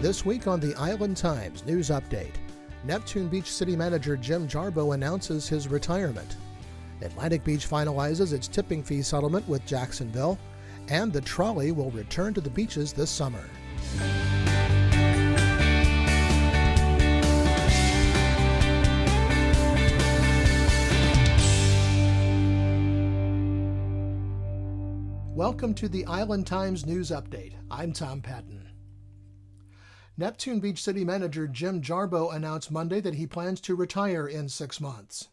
This week on the Island Times News Update, Neptune Beach City Manager Jim Jarboe announces his retirement. Atlantic Beach finalizes its tipping fee settlement with Jacksonville, and the trolley will return to the beaches this summer. Welcome to the Island Times News Update. I'm Tom Patton. Neptune Beach City Manager Jim Jarboe announced Monday that he plans to retire in 6 months.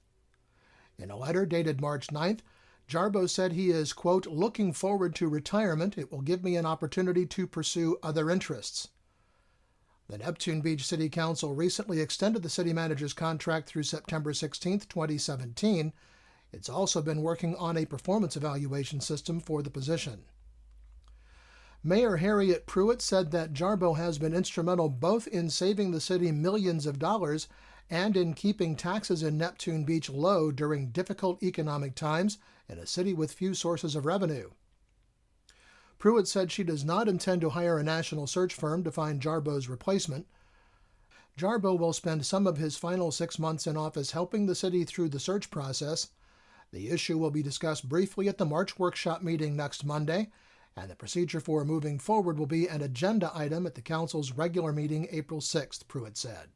In a letter dated March 9th, Jarboe said he is, quote, looking forward to retirement. It will give me an opportunity to pursue other interests. The Neptune Beach City Council recently extended the city manager's contract through September 16, 2017. It's also been working on a performance evaluation system for the position. Mayor Harriet Pruitt said that Jarboe has been instrumental both in saving the city millions of dollars and in keeping taxes in Neptune Beach low during difficult economic times in a city with few sources of revenue. Pruitt said she does not intend to hire a national search firm to find Jarboe's replacement. Jarboe will spend some of his final 6 months in office helping the city through the search process. The issue will be discussed briefly at the March workshop meeting next Monday, and the procedure for moving forward will be an agenda item at the Council's regular meeting April 6th, Pruitt said.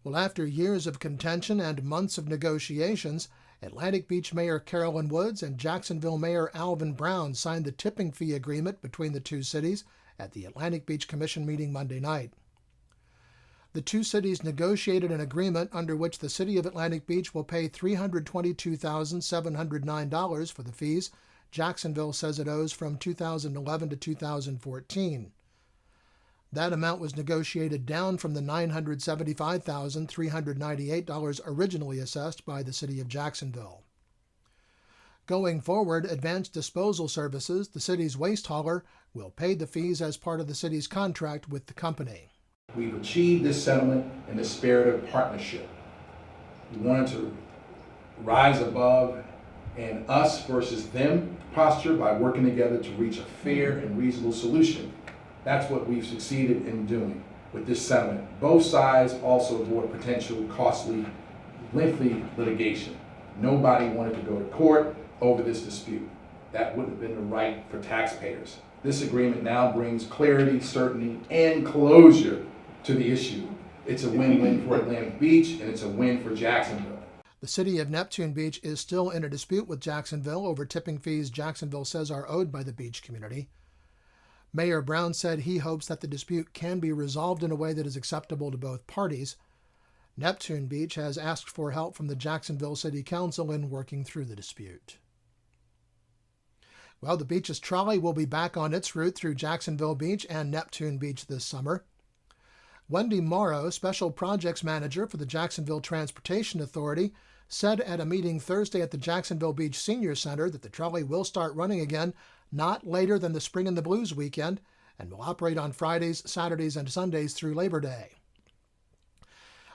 Well, after years of contention and months of negotiations, Atlantic Beach Mayor Carolyn Woods and Jacksonville Mayor Alvin Brown signed the tipping fee agreement between the two cities at the Atlantic Beach Commission meeting Monday night. The two cities negotiated an agreement under which the city of Atlantic Beach will pay $322,709 for the fees Jacksonville says it owes from 2011 to 2014. That amount was negotiated down from the $975,398 originally assessed by the city of Jacksonville. Going forward, Advanced Disposal Services, the city's waste hauler, will pay the fees as part of the city's contract with the company. We've achieved this settlement in the spirit of partnership. We wanted to rise above an us versus them posture by working together to reach a fair and reasonable solution. That's what we've succeeded in doing with this settlement. Both sides also avoid potential costly, lengthy litigation. Nobody wanted to go to court over this dispute. That wouldn't have been the right for taxpayers. This agreement now brings clarity, certainty, and closure to the issue. It's a win-win for Atlantic Beach, and it's a win for Jacksonville. The city of Neptune Beach is still in a dispute with Jacksonville over tipping fees Jacksonville says are owed by the beach community. Mayor Brown said he hopes that the dispute can be resolved in a way that is acceptable to both parties. Neptune Beach has asked for help from the Jacksonville City Council in working through the dispute. Well, the beach's trolley will be back on its route through Jacksonville Beach and Neptune Beach this summer. Wendy Morrow, Special Projects Manager for the Jacksonville Transportation Authority, said at a meeting Thursday at the Jacksonville Beach Senior Center that the trolley will start running again not later than the Spring in the Blues weekend and will operate on Fridays, Saturdays, and Sundays through Labor Day.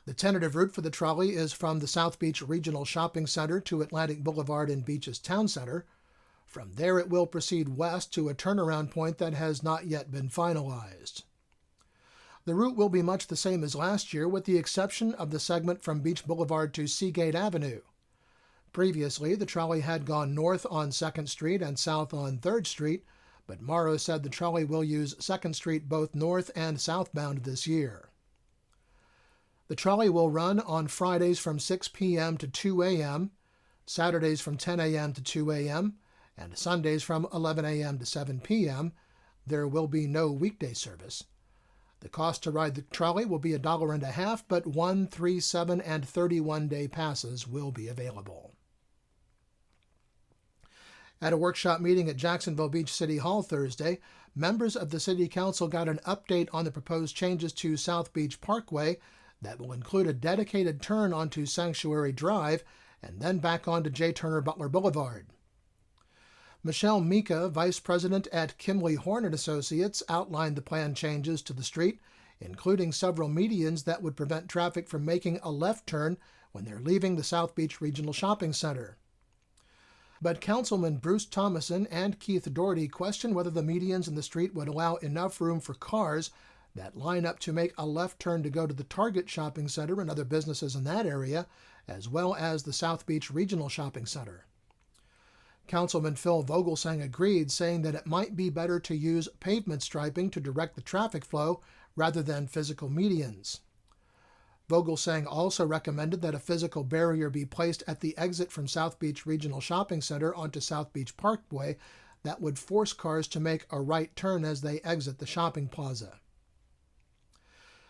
The tentative route for the trolley is from the South Beach Regional Shopping Center to Atlantic Boulevard in Beach's Town Center. From there, it will proceed west to a turnaround point that has not yet been finalized. The route will be much the same as last year, with the exception of the segment from Beach Boulevard to Seagate Avenue. Previously, the trolley had gone north on 2nd Street and south on 3rd Street, but Morrow said the trolley will use 2nd Street both north and southbound this year. The trolley will run on Fridays from 6 p.m. to 2 a.m., Saturdays from 10 a.m. to 2 a.m., and Sundays from 11 a.m. to 7 p.m. There will be no weekday service. The cost to ride the trolley will be $1.50, but 1, 3, 7, and 31-day passes will be available. At a workshop meeting at Jacksonville Beach City Hall Thursday, members of the City Council got an update on the proposed changes to South Beach Parkway that will include a dedicated turn onto Sanctuary Drive and then back onto J. Turner Butler Boulevard. Michelle Mika, vice president at Kimley Horn & Associates, outlined the planned changes to the street, including several medians that would prevent traffic from making a left turn when they're leaving the South Beach Regional Shopping Center. But Councilman Bruce Thomason and Keith Doherty question whether the medians in the street would allow enough room for cars that line up to make a left turn to go to the Target shopping center and other businesses in that area, as well as the South Beach Regional Shopping Center. Councilman Phil Vogelsang agreed, saying that it might be better to use pavement striping to direct the traffic flow rather than physical medians. Vogelsang also recommended that a physical barrier be placed at the exit from South Beach Regional Shopping Center onto South Beach Parkway that would force cars to make a right turn as they exit the shopping plaza.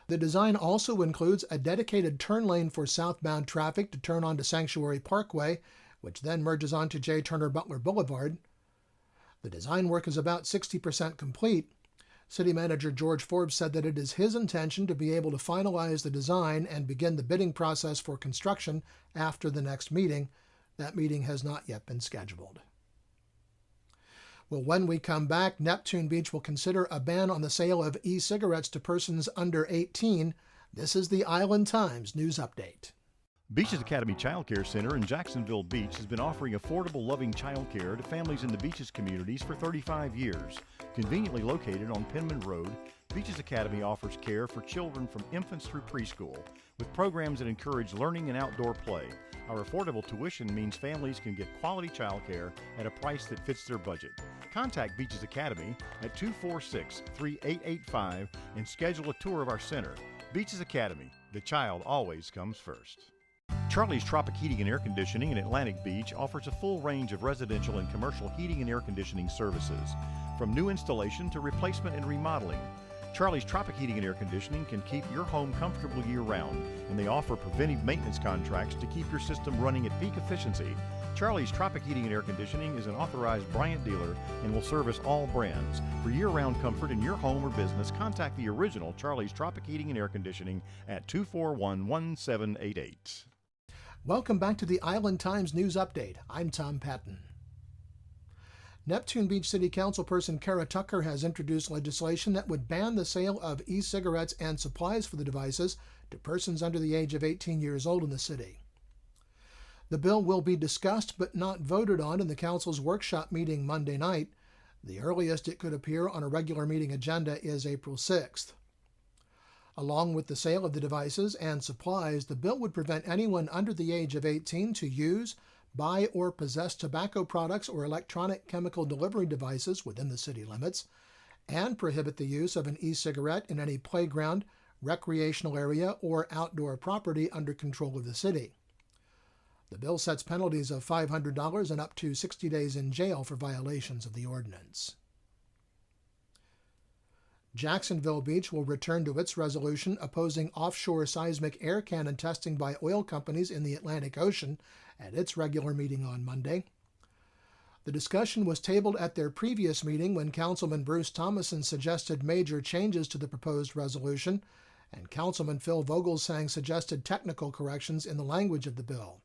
The design also includes a dedicated turn lane for southbound traffic to turn onto Sanctuary Parkway, which then merges onto J. Turner Butler Boulevard. The design work is about 60% complete. City Manager George Forbes said that it is his intention to be able to finalize the design and begin the bidding process for construction after the next meeting. That meeting has not yet been scheduled. Well, when we come back, Neptune Beach will consider a ban on the sale of e-cigarettes to persons under 18. This is the Island Times News Update. Beaches Academy Child Care Center in Jacksonville Beach has been offering affordable, loving child care to families in the Beaches communities for 35 years. Conveniently located on Penman Road, Beaches Academy offers care for children from infants through preschool, with programs that encourage learning and outdoor play. Our affordable tuition means families can get quality child care at a price that fits their budget. Contact Beaches Academy at 246-3885 and schedule a tour of our center. Beaches Academy, the child always comes first. Charlie's Tropic Heating and Air Conditioning in Atlantic Beach offers a full range of residential and commercial heating and air conditioning services, from new installation to replacement and remodeling. Charlie's Tropic Heating and Air Conditioning can keep your home comfortable year-round, and they offer preventive maintenance contracts to keep your system running at peak efficiency. Charlie's Tropic Heating and Air Conditioning is an authorized Bryant dealer and will service all brands. For year-round comfort in your home or business, contact the original Charlie's Tropic Heating and Air Conditioning at 241-1788. Welcome back to the Island Times News Update. I'm Tom Patton. Neptune Beach City Councilperson Kara Tucker has introduced legislation that would ban the sale of e-cigarettes and supplies for the devices to persons under the age of 18 years old in the city. The bill will be discussed but not voted on in the council's workshop meeting Monday night. The earliest it could appear on a regular meeting agenda is April 6th. Along with the sale of the devices and supplies, the bill would prevent anyone under the age of 18 to use, buy, or possess tobacco products or electronic chemical delivery devices within the city limits, and prohibit the use of an e-cigarette in any playground, recreational area, or outdoor property under control of the city. The bill sets penalties of $500 and up to 60 days in jail for violations of the ordinance. Jacksonville Beach will return to its resolution opposing offshore seismic air cannon testing by oil companies in the Atlantic Ocean at its regular meeting on Monday. The discussion was tabled at their previous meeting when Councilman Bruce Thomason suggested major changes to the proposed resolution, and Councilman Phil Vogelsang suggested technical corrections in the language of the bill.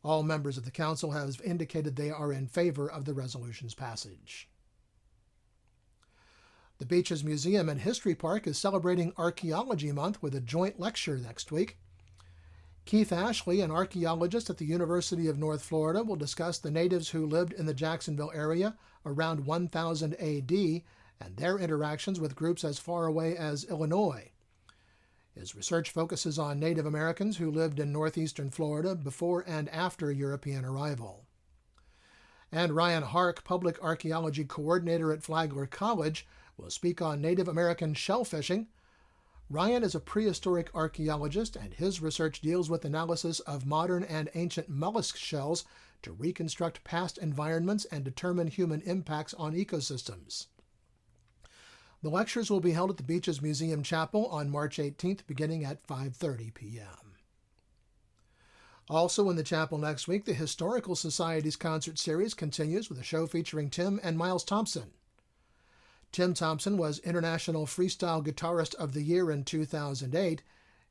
All members of the council have indicated they are in favor of the resolution's passage. The Beaches Museum and History Park is celebrating Archaeology Month with a joint lecture next week. Keith Ashley, an archaeologist at the University of North Florida, will discuss the natives who lived in the Jacksonville area around 1000 A.D. and their interactions with groups as far away as Illinois. His research focuses on Native Americans who lived in northeastern Florida before and after European arrival. And Ryan Hark, Public Archaeology Coordinator at Flagler College, will speak on Native American shellfishing. Ryan is a prehistoric archaeologist, and his research deals with analysis of modern and ancient mollusk shells to reconstruct past environments and determine human impacts on ecosystems. The lectures will be held at the Beaches Museum Chapel on March 18th, beginning at 5:30 p.m. Also in the chapel next week, the Historical Society's concert series continues with a show featuring Tim and Miles Thompson. Tim Thompson was International Freestyle Guitarist of the Year in 2008.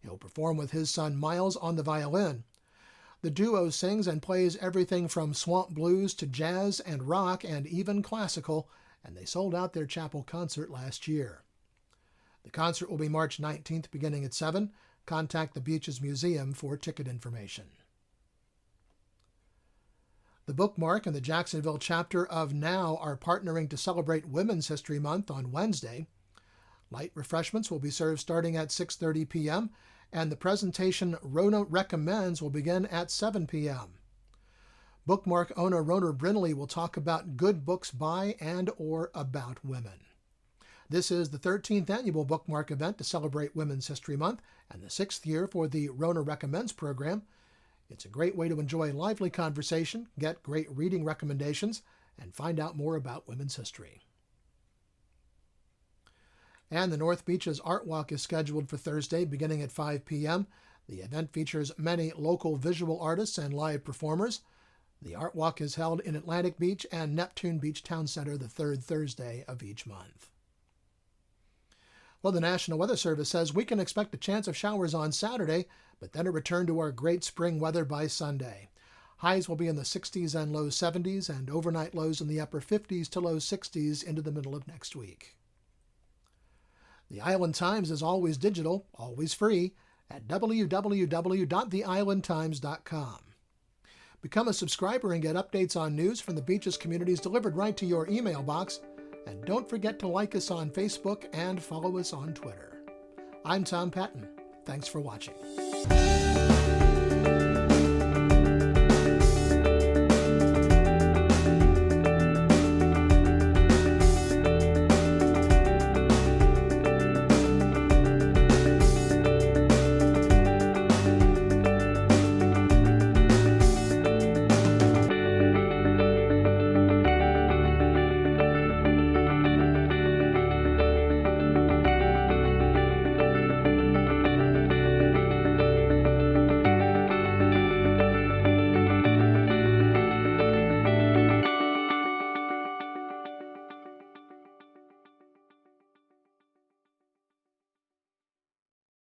He'll perform with his son Miles on the violin. The duo sings and plays everything from swamp blues to jazz and rock and even classical, and they sold out their chapel concert last year. The concert will be March 19th beginning at 7. Contact the Beaches Museum for ticket information. The Bookmark and the Jacksonville chapter of NOW are partnering to celebrate Women's History Month on Wednesday. Light refreshments will be served starting at 6:30 p.m., and the presentation Rona Recommends will begin at 7 p.m. Bookmark owner Rona Brinley will talk about good books by and or about women. This is the 13th annual Bookmark event to celebrate Women's History Month and the 6th year for the Rona Recommends program. It's a great way to enjoy lively conversation, get great reading recommendations, and find out more about women's history. And the North Beaches Art Walk is scheduled for Thursday beginning at 5 p.m. The event features many local visual artists and live performers. The Art Walk is held in Atlantic Beach and Neptune Beach Town Center the third Thursday of each month. Well, the National Weather Service says we can expect a chance of showers on Saturday, but then a return to our great spring weather by Sunday. Highs will be in the 60s and low 70s, and overnight lows in the upper 50s to low 60s into the middle of next week. The Island Times is always digital, always free, at www.theislandtimes.com. Become a subscriber and get updates on news from the Beaches communities delivered right to your email box. And don't forget to like us on Facebook and follow us on Twitter. I'm Tom Patton. Thanks for watching.